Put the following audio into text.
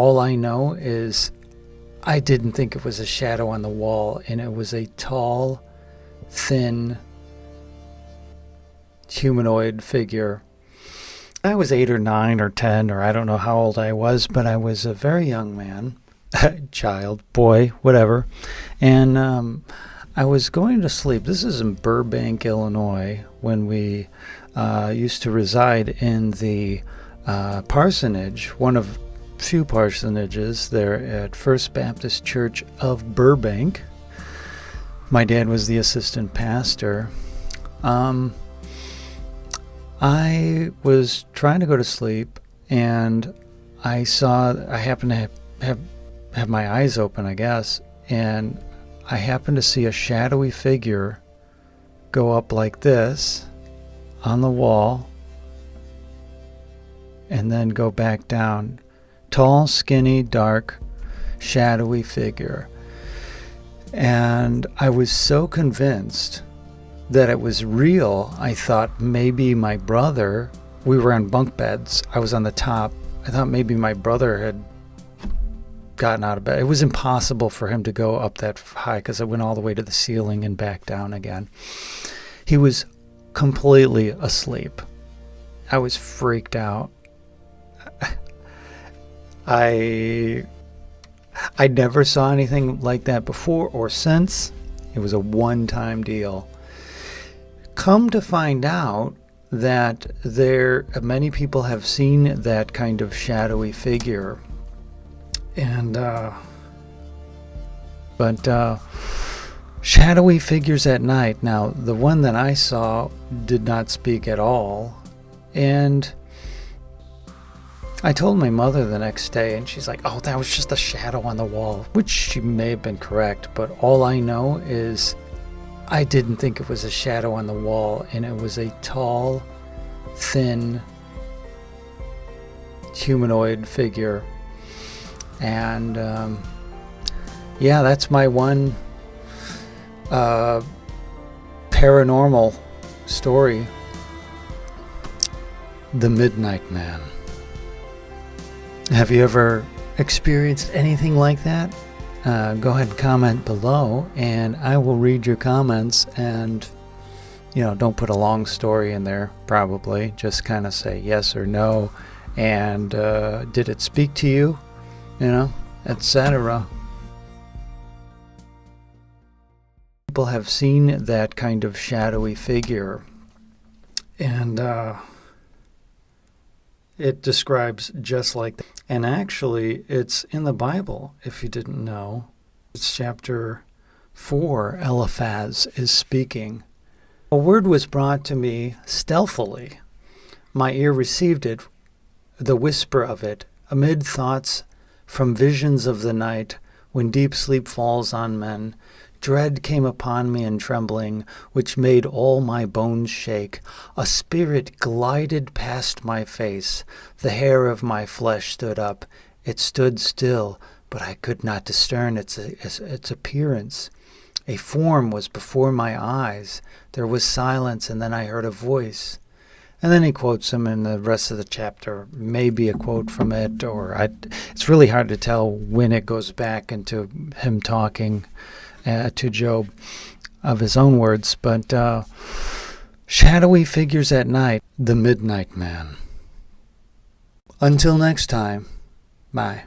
All I know is I didn't think it was a shadow on the wall, and it was a tall, thin, humanoid figure. I was 8 or 9 or 10, or I don't know how old I was, but I was a very young man, child, boy, whatever. And I was going to sleep. This is in Burbank, Illinois, when we used to reside in the parsonage, one of few parsonages there at First Baptist Church of Burbank. My dad was the assistant pastor. I was trying to go to sleep, and I happened to have my eyes open, I guess, and I happened to see a shadowy figure go up like this on the wall and then go back down. Tall, skinny, dark, shadowy figure. And I was so convinced that it was real, I thought maybe my brother, we were on bunk beds, I was on the top, I thought maybe my brother had gotten out of bed. It was impossible for him to go up that high because it went all the way to the ceiling and back down again. He was completely asleep. I was freaked out. I never saw anything like that before or since. It was a one-time deal. Come to find out that many people have seen that kind of shadowy figure. And shadowy figures at night. Now, the one that I saw did not speak at all. And I told my mother the next day, and she's like, oh, that was just a shadow on the wall, which she may have been correct, but all I know is I didn't think it was a shadow on the wall, and it was a tall, thin, humanoid figure. And yeah, that's my one paranormal story. The Midnight Man. Have you ever experienced anything like that? Go ahead and comment below, and I will read your comments. And don't put a long story in there, probably just kind of say yes or no, and did it speak to you, etc. People have seen that kind of shadowy figure, and it describes just like that. And actually, it's in the Bible, if you didn't know. It's chapter 4, Eliphaz is speaking. A word was brought to me stealthily. My ear received it, the whisper of it, amid thoughts from visions of the night, when deep sleep falls on men. Dread came upon me and trembling, which made all my bones shake. A spirit glided past my face. The hair of my flesh stood up. It stood still, but I could not discern its appearance. A form was before my eyes. There was silence, and then I heard a voice. And then he quotes him in the rest of the chapter, maybe a quote from it, or it's really hard to tell when it goes back into him talking to Job of his own words. But shadowy figures at night, the Midnight Man. Until next time, bye.